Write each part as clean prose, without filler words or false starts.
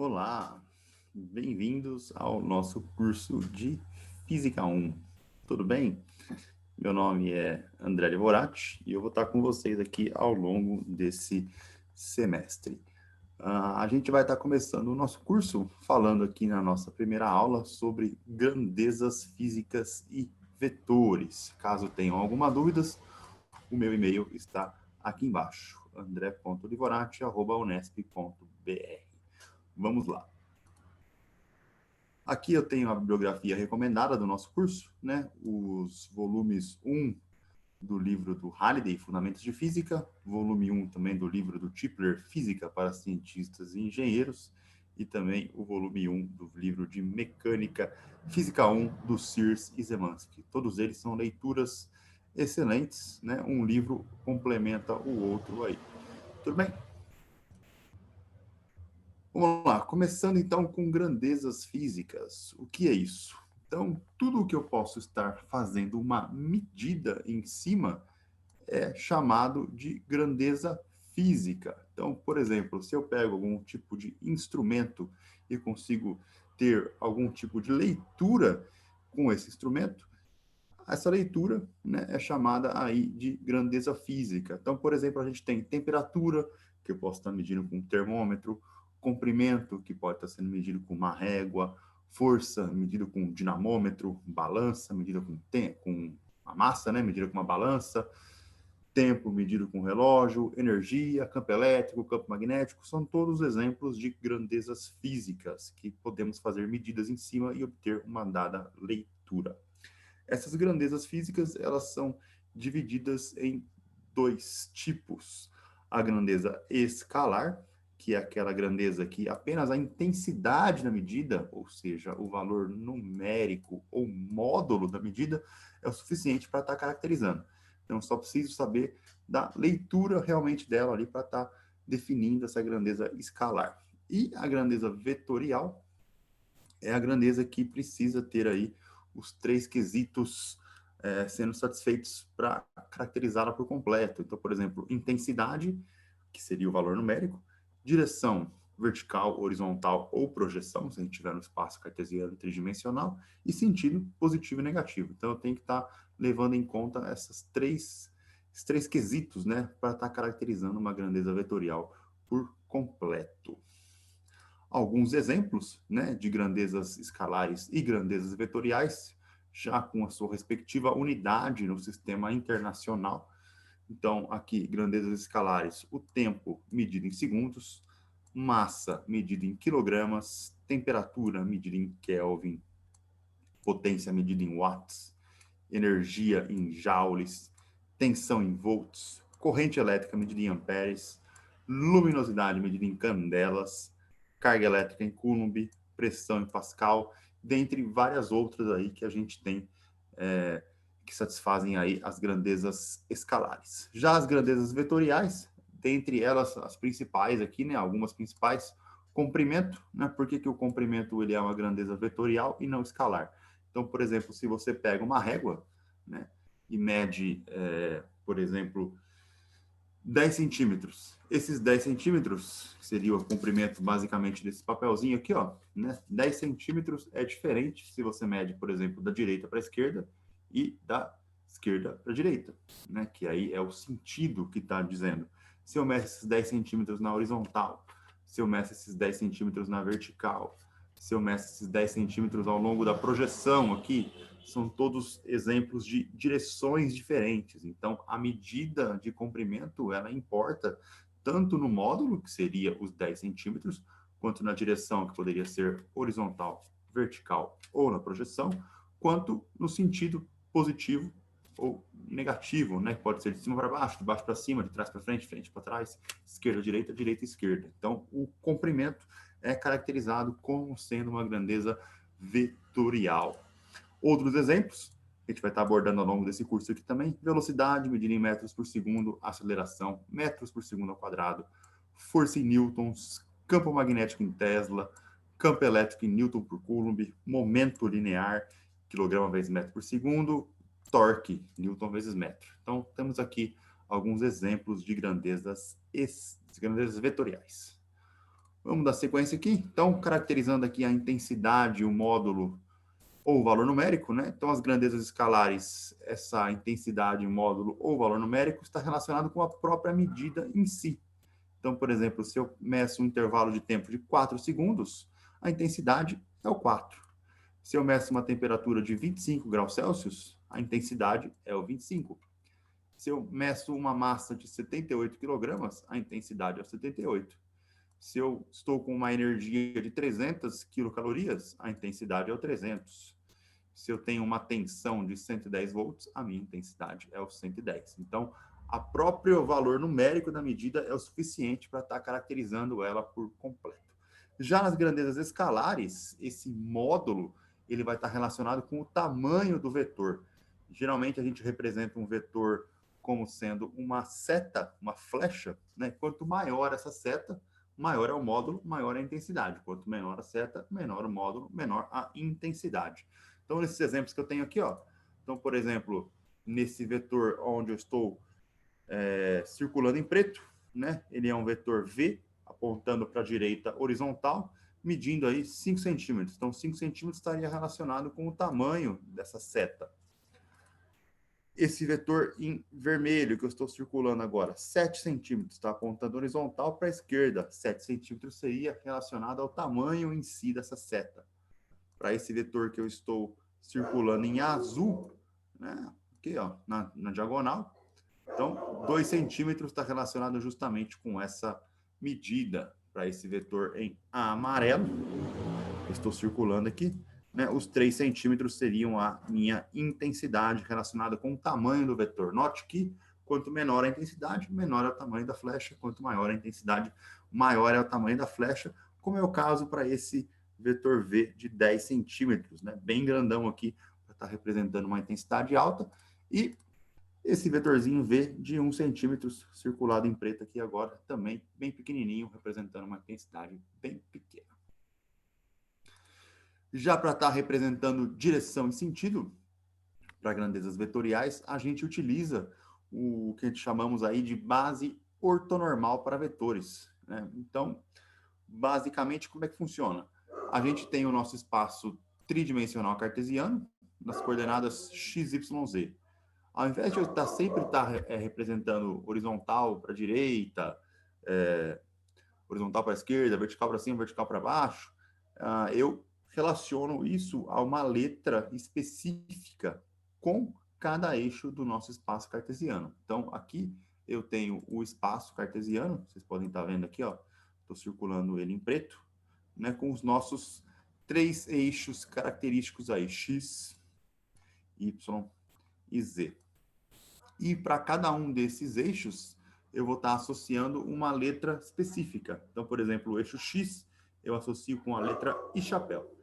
Olá, bem-vindos ao nosso curso de Física 1. Tudo bem? Meu nome é André Livorati e eu vou estar com vocês aqui ao longo desse semestre. A gente vai estar começando o nosso curso falando aqui na nossa primeira aula sobre grandezas físicas e vetores. Caso tenham alguma dúvidas, o meu e-mail está aqui embaixo, andré.livorati@unesp.br. Vamos lá. Aqui eu tenho a bibliografia recomendada do nosso curso, né? Os volumes 1 do livro do Halliday, Fundamentos de Física, volume 1 também do livro do Tipler, Física para Cientistas e Engenheiros, e também o volume 1 do livro de Mecânica, Física 1, do Sears e Zemansky. Todos eles são leituras excelentes, né? Um livro complementa o outro aí. Tudo bem? Vamos lá, começando então com grandezas físicas. O que é isso? Então, tudo o que eu posso estar fazendo uma medida em cima é chamado de grandeza física. Então, por exemplo, se eu pego algum tipo de instrumento e consigo ter algum tipo de leitura com esse instrumento, essa leitura, né, é chamada aí de grandeza física. Então, por exemplo, a gente tem temperatura, que eu posso estar medindo com um termômetro, comprimento, que pode estar sendo medido com uma régua, força, medido com um dinamômetro, balança, medida com a massa, né, medida com uma balança, tempo medido com relógio, energia, campo elétrico, campo magnético, são todos exemplos de grandezas físicas que podemos fazer medidas em cima e obter uma dada leitura. Essas grandezas físicas, elas são divididas em dois tipos. A grandeza escalar, que é aquela grandeza que apenas a intensidade da medida, ou seja, o valor numérico ou módulo da medida, é o suficiente para estar caracterizando. Então, só preciso saber da leitura realmente dela ali para estar definindo essa grandeza escalar. E a grandeza vetorial é a grandeza que precisa ter aí os três quesitos sendo satisfeitos para caracterizá-la por completo. Então, por exemplo, intensidade, que seria o valor numérico, direção vertical, horizontal ou projeção, se a gente tiver no espaço cartesiano tridimensional, e sentido positivo e negativo. Então, eu tenho que estar levando em conta esses três quesitos, né, para estar caracterizando uma grandeza vetorial por completo. Alguns exemplos, né, de grandezas escalares e grandezas vetoriais, já com a sua respectiva unidade no sistema internacional. Então, aqui, grandezas escalares, o tempo medido em segundos, massa medida em quilogramas, temperatura medida em Kelvin, potência medida em watts, energia em joules, tensão em volts, corrente elétrica medida em amperes, luminosidade medida em candelas, carga elétrica em coulomb, pressão em pascal, dentre várias outras aí que a gente tem que satisfazem aí as grandezas escalares. Já as grandezas vetoriais, dentre elas as principais aqui, né, algumas principais, comprimento, né, por que o comprimento ele é uma grandeza vetorial e não escalar? Então, por exemplo, se você pega uma régua, né, e mede, por exemplo, 10 centímetros. Esses 10 centímetros, que seria o comprimento basicamente desse papelzinho aqui, ó, né? 10 centímetros é diferente se você mede, por exemplo, da direita para a esquerda e da esquerda para a direita, né? Que aí é o sentido que está dizendo. Se eu meço esses 10 centímetros na horizontal, se eu meço esses 10 centímetros na vertical, se eu meço esses 10 centímetros ao longo da projeção aqui, são todos exemplos de direções diferentes. Então, a medida de comprimento, ela importa tanto no módulo, que seria os 10 centímetros, quanto na direção, que poderia ser horizontal, vertical ou na projeção, quanto no sentido positivo ou negativo, né? Que pode ser de cima para baixo, de baixo para cima, de trás para frente, frente para trás, esquerda, direita, esquerda. Então, o comprimento é caracterizado como sendo uma grandeza vetorial. Outros exemplos, que a gente vai estar abordando ao longo desse curso aqui também, velocidade medida em metros por segundo, aceleração, metros por segundo ao quadrado, força em newtons, campo magnético em Tesla, campo elétrico em newton por coulomb, momento linear, quilograma vezes metro por segundo, torque, newton vezes metro. Então, temos aqui alguns exemplos de grandezas vetoriais. Vamos dar sequência aqui. Então, caracterizando aqui a intensidade, o módulo ou o valor numérico, né? Então, as grandezas escalares, essa intensidade, módulo ou valor numérico está relacionado com a própria medida em si. Então, por exemplo, se eu meço um intervalo de tempo de 4 segundos, a intensidade é o 4. Se eu meço uma temperatura de 25 graus Celsius, a intensidade é o 25. Se eu meço uma massa de 78 quilogramas, a intensidade é o 78. Se eu estou com uma energia de 300 quilocalorias, a intensidade é o 300. Se eu tenho uma tensão de 110 volts, a minha intensidade é o 110. Então, a próprio valor numérico da medida é o suficiente para estar caracterizando ela por completo. Já nas grandezas escalares, esse módulo ele vai estar relacionado com o tamanho do vetor. Geralmente a gente representa um vetor como sendo uma seta, uma flecha, né? Quanto maior essa seta, maior é o módulo, maior é a intensidade. Quanto menor a seta, menor o módulo, menor a intensidade. Então, nesses exemplos que eu tenho aqui, ó, então, por exemplo, nesse vetor onde eu estou circulando em preto, né? Ele é um vetor V, apontando para a direita horizontal, medindo aí 5 centímetros. Então, 5 centímetros estaria relacionado com o tamanho dessa seta. Esse vetor em vermelho que eu estou circulando agora, 7 centímetros, está apontando horizontal para a esquerda. 7 centímetros seria relacionado ao tamanho em si dessa seta. Para esse vetor que eu estou circulando em azul, né? Aqui, ó, na diagonal. Então, 2 centímetros está relacionado justamente com essa medida. Para esse vetor em amarelo, eu estou circulando aqui, né? Os 3 centímetros seriam a minha intensidade relacionada com o tamanho do vetor. Note que quanto menor a intensidade, menor é o tamanho da flecha. Quanto maior a intensidade, maior é o tamanho da flecha, como é o caso para esse vetor V de 10 centímetros, né? Bem grandão aqui, para estar representando uma intensidade alta. E esse vetorzinho V de 1 centímetro circulado em preto aqui agora, também bem pequenininho, representando uma intensidade bem pequena. Já para estar representando direção e sentido, para grandezas vetoriais, a gente utiliza o que a gente chamamos aí de base ortonormal para vetores, né? Então, basicamente, como é que funciona? A gente tem o nosso espaço tridimensional cartesiano, nas coordenadas x, y, z. Ao invés de eu sempre estar representando horizontal para a direita, horizontal para a esquerda, vertical para cima, vertical para baixo, eu relaciono isso a uma letra específica com cada eixo do nosso espaço cartesiano. Então, aqui eu tenho o espaço cartesiano, vocês podem estar vendo aqui, ó, estou circulando ele em preto, né, com os nossos 3 eixos característicos aí, x, y e z. E para cada um desses eixos, eu vou estar associando uma letra específica. Então, por exemplo, o eixo X eu associo com a letra I chapéu.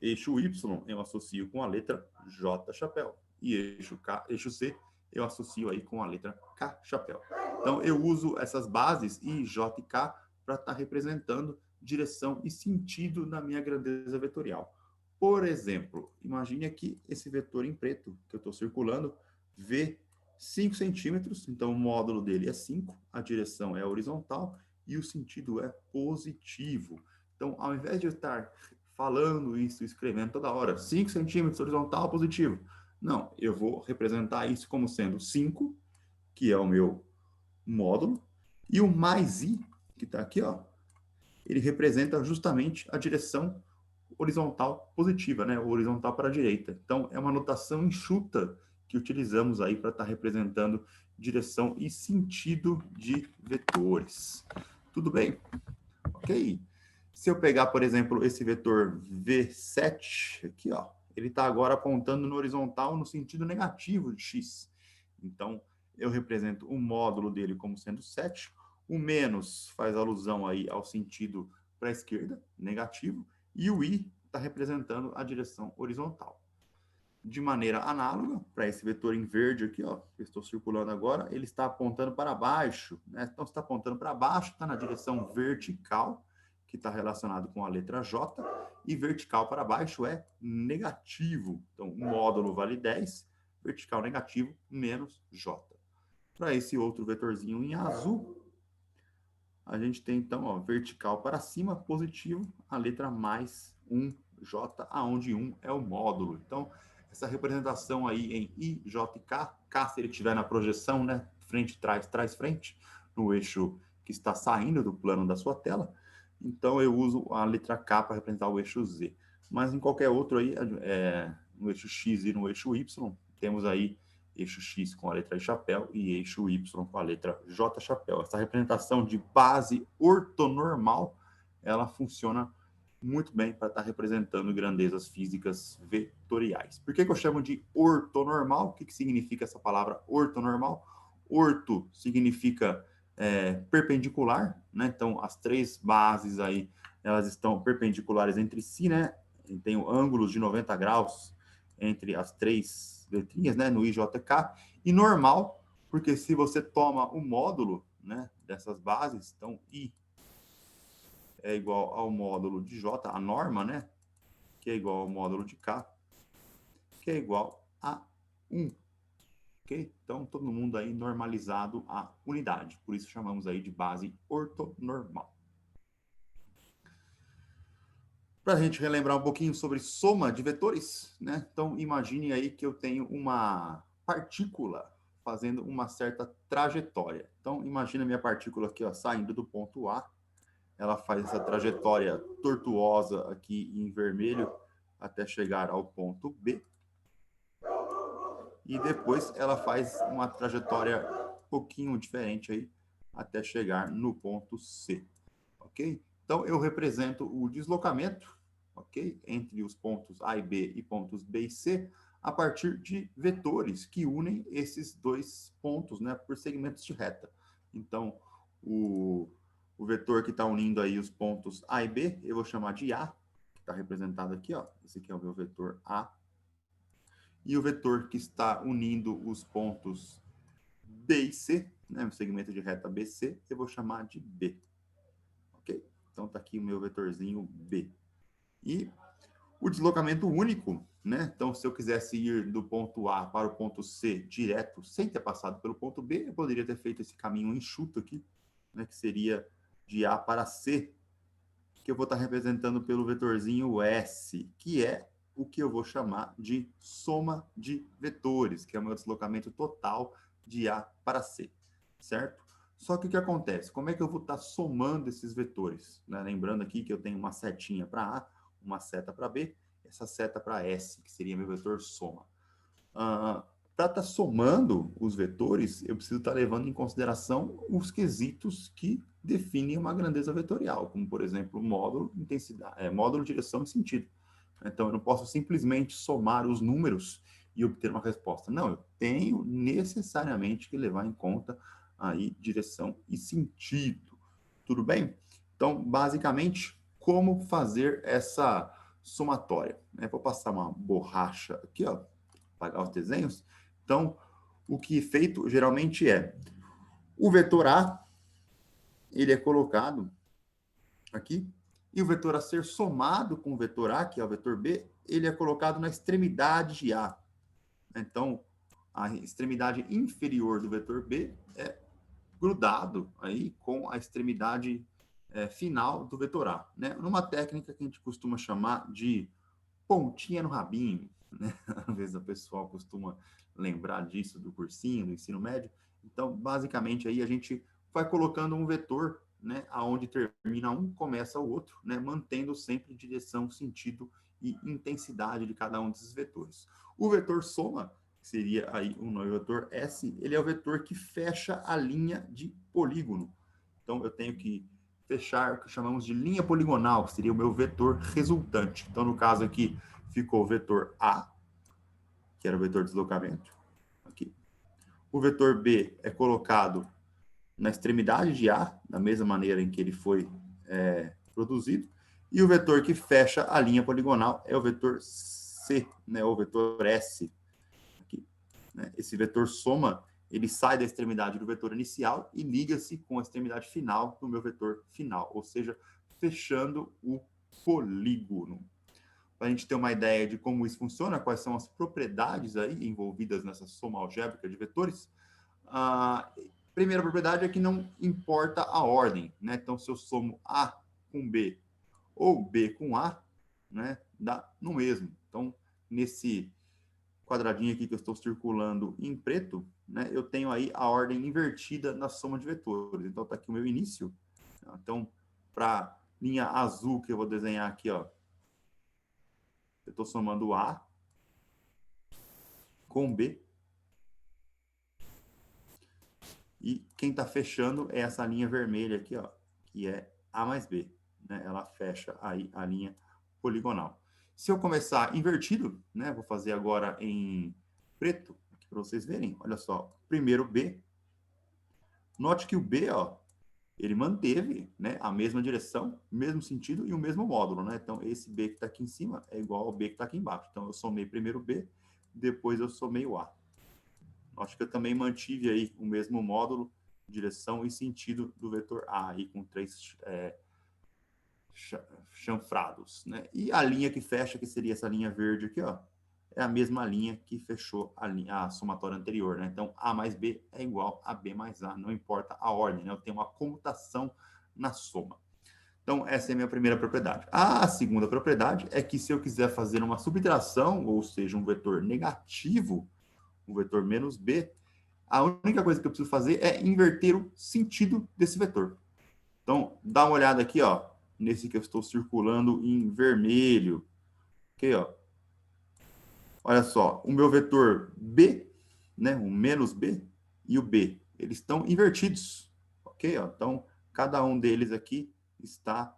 Eixo Y eu associo com a letra J chapéu. E eixo C eu associo aí com a letra K chapéu. Então, eu uso essas bases I, J e K para estar representando direção e sentido na minha grandeza vetorial. Por exemplo, imagine aqui esse vetor em preto que eu estou circulando, V 5 centímetros, então o módulo dele é 5, a direção é horizontal e o sentido é positivo. Então, ao invés de eu estar falando isso, escrevendo toda hora, 5 centímetros horizontal, positivo, não, eu vou representar isso como sendo 5, que é o meu módulo, e o mais i, que está aqui, ó, ele representa justamente a direção horizontal positiva, né? Horizontal para a direita. Então, é uma notação enxuta que utilizamos aí para estar representando direção e sentido de vetores. Tudo bem? Ok. Se eu pegar, por exemplo, esse vetor V7, aqui, ó, ele está agora apontando no horizontal no sentido negativo de x. Então, eu represento o módulo dele como sendo 7. O menos faz alusão aí ao sentido para a esquerda, negativo, e o i está representando a direção horizontal. De maneira análoga, para esse vetor em verde aqui, ó, que eu estou circulando agora, ele está apontando para baixo, né? Então, se está apontando para baixo, está na direção vertical, que está relacionado com a letra J, e vertical para baixo é negativo. Então, o módulo vale 10, vertical negativo, menos J. Para esse outro vetorzinho em azul, a gente tem, então, ó, vertical para cima, positivo, a letra mais um J, aonde 1 é o módulo. Então, essa representação aí em I, J e K, K se ele estiver na projeção, né, frente, trás, trás, frente, no eixo que está saindo do plano da sua tela, então eu uso a letra K para representar o eixo Z. Mas em qualquer outro aí, no eixo X e no eixo Y, temos aí eixo X com a letra chapéu e eixo Y com a letra J chapéu. Essa representação de base ortonormal, ela funciona muito bem para estar representando grandezas físicas vetoriais. Por que eu chamo de ortonormal? O que significa essa palavra ortonormal? Orto significa perpendicular, né? Então, as três bases aí, elas estão perpendiculares entre si, né? Tem ângulos de 90 graus entre as três letrinhas, né? No IJK. E normal, porque se você toma o módulo, né, dessas bases, então I é igual ao módulo de J, a norma, né? Que é igual ao módulo de K, que é igual a 1. Ok? Então, todo mundo aí normalizado à unidade. Por isso chamamos aí de base ortonormal. Para a gente relembrar um pouquinho sobre soma de vetores, né? Então, imagine aí que eu tenho uma partícula fazendo uma certa trajetória. Então, imagine a minha partícula aqui, ó, saindo do ponto A. Ela faz essa trajetória tortuosa aqui em vermelho até chegar ao ponto B. E depois ela faz uma trajetória um pouquinho diferente aí até chegar no ponto C, ok? Então, eu represento o deslocamento, ok? Entre os pontos A e B e pontos B e C, a partir de vetores que unem esses dois pontos, né, por segmentos de reta. Então, o vetor que está unindo aí os pontos A e B, eu vou chamar de A, que está representado aqui, ó. Esse aqui é o meu vetor A. E o vetor que está unindo os pontos B e C, né, o segmento de reta BC, eu vou chamar de B. Ok? Então, está aqui o meu vetorzinho B. E o deslocamento único, né? Então, se eu quisesse ir do ponto A para o ponto C direto, sem ter passado pelo ponto B, eu poderia ter feito esse caminho enxuto aqui, né, que seria de A para C, que eu vou estar representando pelo vetorzinho S, que é o que eu vou chamar de soma de vetores, que é o meu deslocamento total de A para C, certo? Só que o que acontece? Como é que eu vou estar somando esses vetores? Né? Lembrando aqui que eu tenho uma setinha para A, uma seta para B, essa seta para S, que seria meu vetor soma. Para estar somando os vetores, eu preciso estar levando em consideração os quesitos que definem uma grandeza vetorial, como, por exemplo, módulo, intensidade, módulo, direção e sentido. Então, eu não posso simplesmente somar os números e obter uma resposta. Não, eu tenho necessariamente que levar em conta aí direção e sentido. Tudo bem? Então, basicamente, como fazer essa somatória? Vou passar uma borracha aqui, ó, apagar os desenhos. Então, o que é feito geralmente é o vetor A, ele é colocado aqui, e o vetor a ser somado com o vetor A, que é o vetor B, ele é colocado na extremidade de A. Então, a extremidade inferior do vetor B é grudado aí com a extremidade final do vetor A, né? Numa técnica que a gente costuma chamar de pontinha no rabinho, né? Às vezes o pessoal costuma lembrar disso do cursinho, do ensino médio. Então, basicamente, aí a gente vai colocando um vetor, né? Aonde termina um, começa o outro, né? Mantendo sempre direção, sentido e intensidade de cada um desses vetores. O vetor soma, que seria aí o vetor S, ele é o vetor que fecha a linha de polígono. Então, eu tenho que fechar o que chamamos de linha poligonal, que seria o meu vetor resultante. Então, no caso aqui, ficou o vetor A, que era o vetor de deslocamento. Aqui. O vetor B é colocado na extremidade de A, da mesma maneira em que ele foi produzido. E o vetor que fecha a linha poligonal é o vetor C, né, o vetor S. Aqui, né? Esse vetor soma, ele sai da extremidade do vetor inicial e liga-se com a extremidade final do meu vetor final, ou seja, fechando o polígono. Para a gente ter uma ideia de como isso funciona, quais são as propriedades aí envolvidas nessa soma algébrica de vetores, Primeira propriedade é que não importa a ordem, né? Então, se eu somo A com B ou B com A, né, dá no mesmo. Então, nesse quadradinho aqui que eu estou circulando em preto, né, eu tenho aí a ordem invertida na soma de vetores. Então, está aqui o meu início. Então, para linha azul que eu vou desenhar aqui, ó, eu estou somando A com B. E quem está fechando é essa linha vermelha aqui, ó, que é A mais B. Né? Ela fecha aí a linha poligonal. Se eu começar invertido, né, vou fazer agora em preto, aqui para vocês verem. Olha só, primeiro B. Note que o B, ó, ele manteve, né, a mesma direção, mesmo sentido e o mesmo módulo. Né? Então, esse B que está aqui em cima é igual ao B que está aqui embaixo. Então, eu somei primeiro B, depois eu somei o A. Acho que eu também mantive aí o mesmo módulo, direção e sentido do vetor A, aí com três chanfrados. Né? E a linha que fecha, que seria essa linha verde aqui, ó, é a mesma linha que fechou a somatória anterior. Né? Então, A mais B é igual a B mais A, não importa a ordem, né? Eu tenho uma comutação na soma. Então, essa é a minha primeira propriedade. A segunda propriedade é que se eu quiser fazer uma subtração, ou seja, um vetor negativo, um vetor menos B, a única coisa que eu preciso fazer é inverter o sentido desse vetor. Então, dá uma olhada aqui, ó, nesse que eu estou circulando em vermelho. Ok, ó. Olha só, o meu vetor B, né, o menos B e o B, eles estão invertidos. Ok, ó. Então, cada um deles aqui está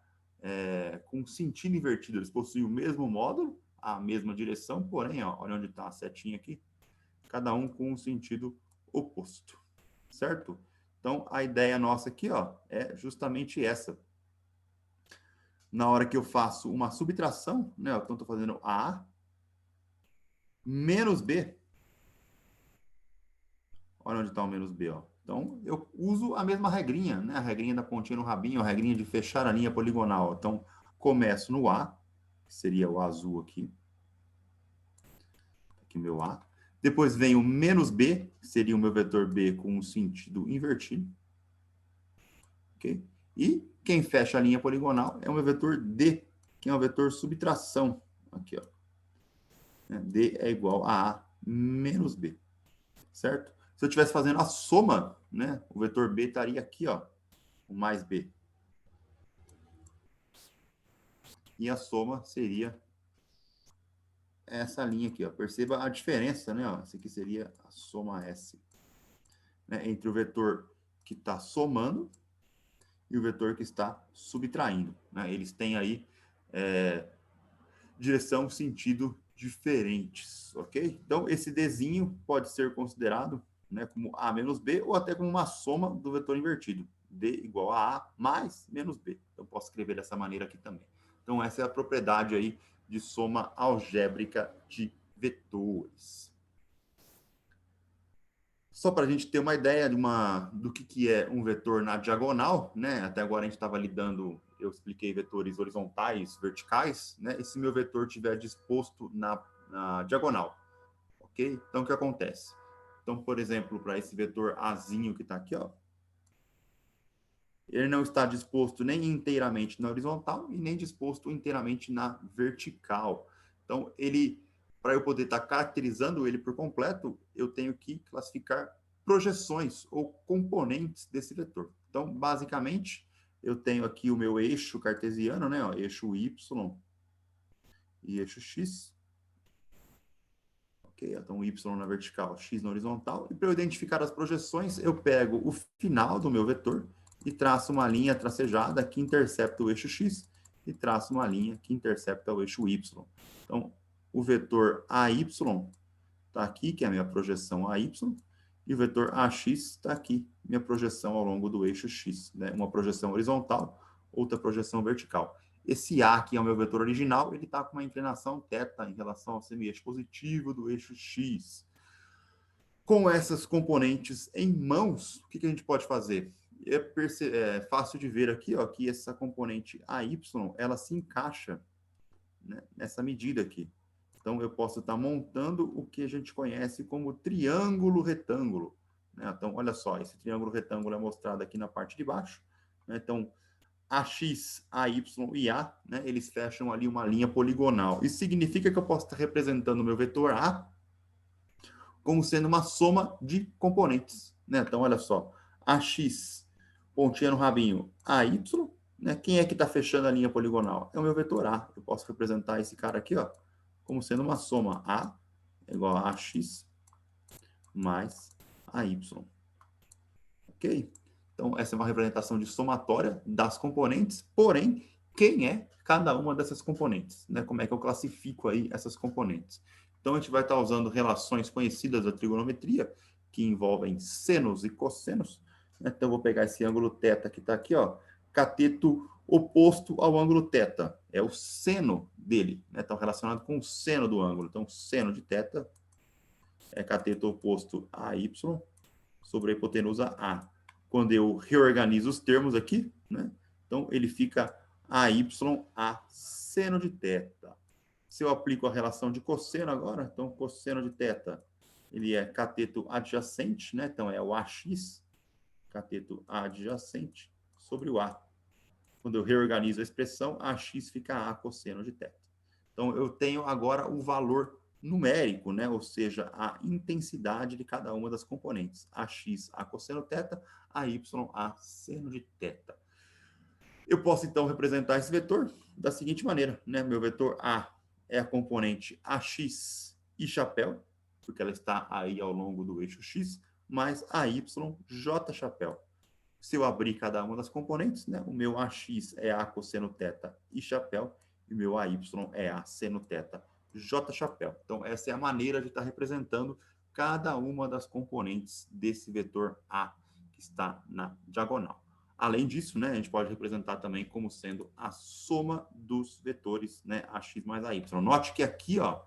com sentido invertido. Eles possuem o mesmo módulo, a mesma direção, porém, ó, olha onde está a setinha aqui, cada um com um sentido oposto, certo? Então, a ideia nossa aqui, ó, é justamente essa. Na hora que eu faço uma subtração, né, então estou fazendo A menos B. Olha onde está o menos B, ó. Então, eu uso a mesma regrinha, né? A regrinha da pontinha no rabinho, a regrinha de fechar a linha poligonal. Então, começo no A, que seria o azul aqui. Aqui meu A. Depois vem o menos B, que seria o meu vetor B com o sentido invertido. Ok? E quem fecha a linha poligonal é o meu vetor D, que é o vetor subtração. Aqui, ó. D é igual a A menos B. Certo? Se eu estivesse fazendo a soma, né, o vetor B estaria aqui, ó, o mais B. E a soma seria essa linha aqui, ó. Perceba a diferença, né? Ó. Essa aqui seria a soma S. Né, entre o vetor que está somando e o vetor que está subtraindo. Né? Eles têm aí direção, sentido diferentes, ok? Então, esse Dzinho pode ser considerado, né, como A menos B ou até como uma soma do vetor invertido. D igual a A mais menos B. Então, posso escrever dessa maneira aqui também. Então, essa é a propriedade aí de soma algébrica de vetores. Só para a gente ter uma ideia do que é um vetor na diagonal, né? Até agora a gente estava lidando, eu expliquei vetores horizontais, verticais, né? E se meu vetor estiver disposto na diagonal, ok? Então, o que acontece? Então, por exemplo, para esse vetor Azinho que está aqui, ó, ele não está disposto nem inteiramente na horizontal e nem disposto inteiramente na vertical. Então, para eu poder estar caracterizando ele por completo, eu tenho que classificar projeções ou componentes desse vetor. Então, basicamente, eu tenho aqui o meu eixo cartesiano, né, ó, eixo Y e eixo X. Ok, então Y na vertical, X na horizontal. E para eu identificar as projeções, eu pego o final do meu vetor e traço uma linha tracejada que intercepta o eixo X e traço uma linha que intercepta o eixo Y. Então, o vetor AY está aqui, que é a minha projeção AY, e o vetor AX está aqui, minha projeção ao longo do eixo X. Né? Uma projeção horizontal, outra projeção vertical. Esse A, que é o meu vetor original, ele está com uma inclinação θ em relação ao semi-eixo positivo do eixo X. Com essas componentes em mãos, o que a gente pode fazer? É fácil de ver aqui, ó, que essa componente AY, ela se encaixa, né, nessa medida aqui. Então, eu posso estar montando o que a gente conhece como triângulo retângulo. né? Então, olha só, esse triângulo retângulo é mostrado aqui na parte de baixo, né? Então, AX, AY e A, né, eles fecham ali uma linha poligonal. Isso significa que eu posso estar representando o meu vetor A como sendo uma soma de componentes, né? Então, olha só, AX, pontinha no rabinho, AY, né? Quem é que está fechando a linha poligonal? É o meu vetor A. Eu posso representar esse cara aqui, ó, como sendo uma soma. A é igual a AX mais AY. Ok? Então, essa é uma representação de somatória das componentes, porém, quem é cada uma dessas componentes? Né? Como é que eu classifico aí essas componentes? Então, a gente vai estar usando relações conhecidas da trigonometria, que envolvem senos e cossenos. Então, eu vou pegar esse ângulo θ que está aqui, ó, cateto oposto ao ângulo θ. É o seno dele, né? Então, relacionado com o seno do ângulo. Então, seno de θ é cateto oposto a y sobre a hipotenusa A. Quando eu reorganizo os termos aqui, né? Então, ele fica AY a seno de θ. Se eu aplico a relação de cosseno agora, então, cosseno de θ, ele é cateto adjacente, né? Então, é o AX, cateto adjacente, sobre o A. Quando eu reorganizo a expressão, AX fica A cosseno de θ. Então, eu tenho agora o valor numérico, né? Ou seja, a intensidade de cada uma das componentes. AX, A cosseno θ, AY, A seno de θ. Eu posso, então, representar esse vetor da seguinte maneira, né? Meu vetor A é a componente AX e chapéu, porque ela está aí ao longo do eixo X, mais AY, J chapéu. Se eu abrir cada uma das componentes, né? O meu AX é A cosseno θ e chapéu, e o meu AY é A seno θ, J chapéu. Então, essa é a maneira de estar representando cada uma das componentes desse vetor A que está na diagonal. Além disso, né, a gente pode representar também como sendo a soma dos vetores, né, AX mais AY. Note que aqui, ó,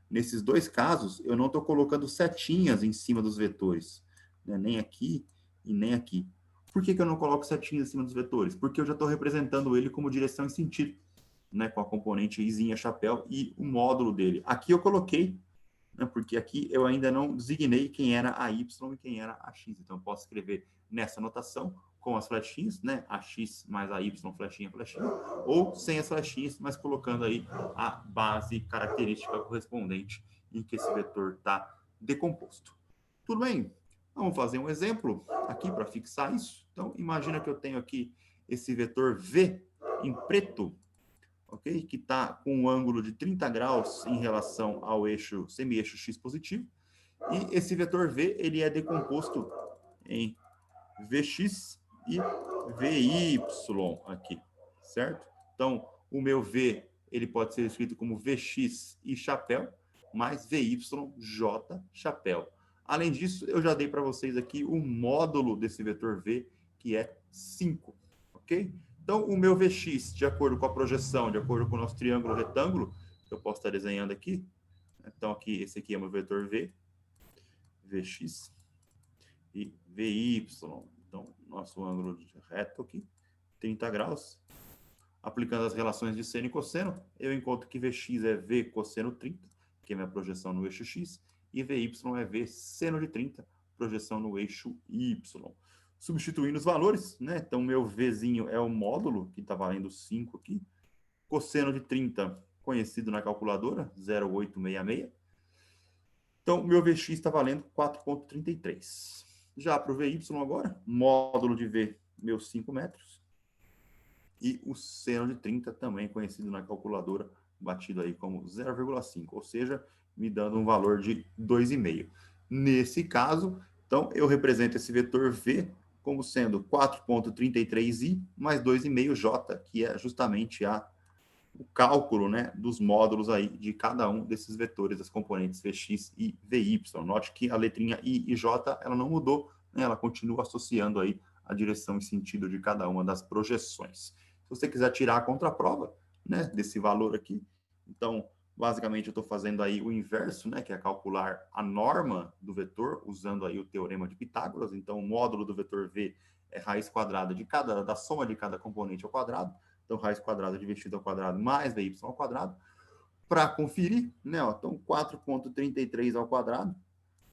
nesses dois casos, eu não estou colocando setinhas em cima dos vetores, né, nem aqui e nem aqui. Por que eu não coloco setinhas em cima dos vetores? Porque eu já estou representando ele como direção e sentido, né, com a componente izinha chapéu e o módulo dele. Aqui eu coloquei, né, porque aqui eu ainda não designei quem era a y e quem era a x. Então, eu posso escrever nessa notação com as flechinhas, né, ax mais a y, flechinha, flechinha, ou sem as flechinhas, mas colocando aí a base característica correspondente em que esse vetor está decomposto. Tudo bem? Vamos fazer um exemplo aqui para fixar isso. Então, imagina que eu tenho aqui esse vetor V em preto, ok? Que está com um ângulo de 30 graus em relação ao eixo, semi-eixo x positivo. E esse vetor V, ele é decomposto em Vx e Vy aqui, certo? Então, o meu V, ele pode ser escrito como Vx e chapéu, mais Vy, J, chapéu. Além disso, eu já dei para vocês aqui o módulo desse vetor V, que é 5, ok? Então, o meu Vx, de acordo com a projeção, de acordo com o nosso triângulo retângulo, que eu posso estar desenhando aqui. Então, aqui, esse aqui é o meu vetor V, Vx e Vy. Então, nosso ângulo reto aqui, 30 graus. Aplicando as relações de seno e cosseno, eu encontro que Vx é V cosseno 30, que é minha projeção no eixo X, e Vy é V seno de 30, projeção no eixo Y. Substituindo os valores, né? Então, meu Vzinho é o módulo, que está valendo 5 aqui. Cosseno de 30, conhecido na calculadora, 0,866. Então, meu Vx está valendo 4,33. Já para o Vy agora, módulo de V, meus 5 metros. E o seno de 30, também conhecido na calculadora, batido aí como 0,5, ou seja, me dando um valor de 2,5. Nesse caso, então, eu represento esse vetor V como sendo 4,33i mais 2,5j, que é justamente o cálculo, né, dos módulos aí de cada um desses vetores, das componentes Vx e Vy. Note que a letrinha I e J, ela não mudou, né, ela continua associando aí a direção e sentido de cada uma das projeções. Se você quiser tirar a contraprova, né, desse valor aqui, então, basicamente, eu estou fazendo aí o inverso, né, que é calcular a norma do vetor, usando aí o teorema de Pitágoras. Então, o módulo do vetor V é raiz quadrada da soma de cada componente ao quadrado. Então, raiz quadrada de Vx ao quadrado mais Vy ao quadrado. Para conferir, né, ó, então, 4,33 ao quadrado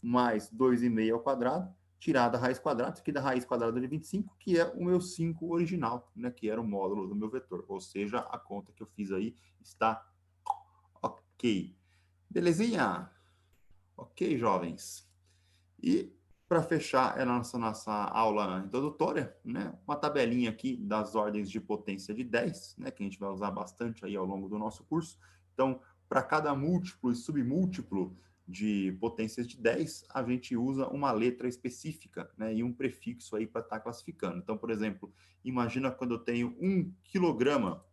mais 2,5 ao quadrado tirar da raiz quadrada, isso aqui da raiz quadrada de 25, que é o meu 5 original, né, que era o módulo do meu vetor. Ou seja, a conta que eu fiz aí está ok. Belezinha? Ok, jovens? E para fechar a nossa aula introdutória, né, uma tabelinha aqui das ordens de potência de 10, né, que a gente vai usar bastante aí ao longo do nosso curso. Então, para cada múltiplo e submúltiplo de potências de 10, a gente usa uma letra específica, né, e um prefixo aí para estar classificando. Então, por exemplo, imagina quando eu tenho 1 quilograma,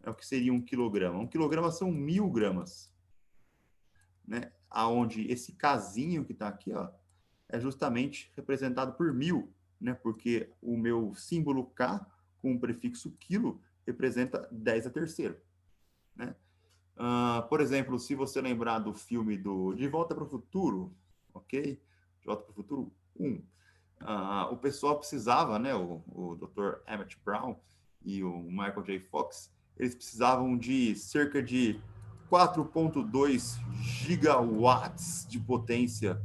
é o que seria 1 quilograma? 1 quilograma são 1000 gramas, né, aonde esse casinho que está aqui, ó, é justamente representado por 1000, né? Porque o meu símbolo K com o prefixo quilo representa 10 a terceira, né? Por exemplo, se você lembrar do filme do De Volta para o Futuro, ok? De Volta para o Futuro 1, o pessoal precisava, né? O Dr. Emmett Brown e o Michael J. Fox, eles precisavam de cerca de 4,2 gigawatts de potência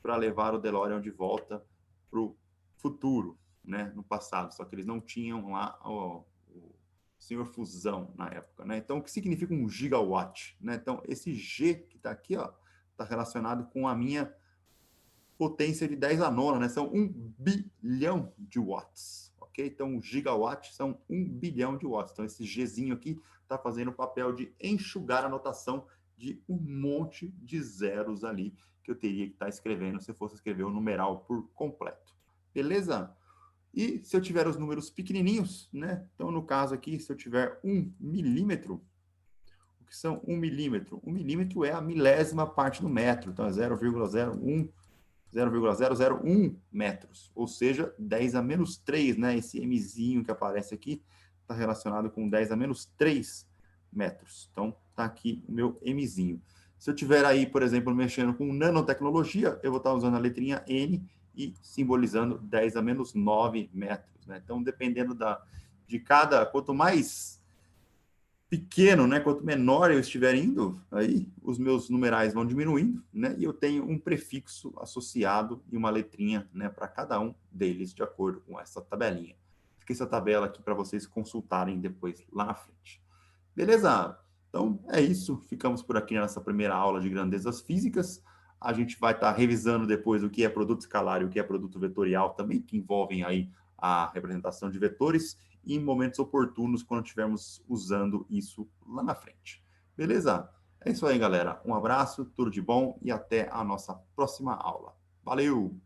para levar o DeLorean de volta para o futuro, né, no passado. Só que eles não tinham lá o senhor fusão na época, né? Então, o que significa um gigawatt, né? Então, esse G que está aqui, ó, está relacionado com a minha potência de 10 a nona, né? São 1 bilhão de watts, ok? Então, gigawatt são 1 bilhão de watts. Então, esse Gzinho aqui está fazendo o papel de enxugar a notação de um monte de zeros ali que eu teria que estar escrevendo se eu fosse escrever o numeral por completo. Beleza? E se eu tiver os números pequenininhos, né? Então, no caso aqui, se eu tiver 1 milímetro, o que são 1 milímetro? 1 milímetro é a milésima parte do metro, então é 0,01 metros, ou seja, 10 a menos 3, né? Esse Mzinho que aparece aqui está relacionado com 10 a menos 3 metros. Então, está aqui o meu Mzinho. Se eu tiver aí, por exemplo, mexendo com nanotecnologia, eu vou estar usando a letrinha N e simbolizando 10 a menos 9 metros, né? Então, dependendo de cada, quanto mais pequeno, né? Quanto menor eu estiver indo, aí os meus numerais vão diminuindo, né? E eu tenho um prefixo associado e uma letrinha, né, para cada um deles, de acordo com essa tabelinha. Fica essa tabela aqui para vocês consultarem depois lá na frente. Beleza? Então é isso. Ficamos por aqui nessa primeira aula de grandezas físicas. A gente vai estar revisando depois o que é produto escalar e o que é produto vetorial também, que envolvem aí a representação de vetores em momentos oportunos quando estivermos usando isso lá na frente. Beleza? É isso aí, galera. Um abraço, tudo de bom e até a nossa próxima aula. Valeu!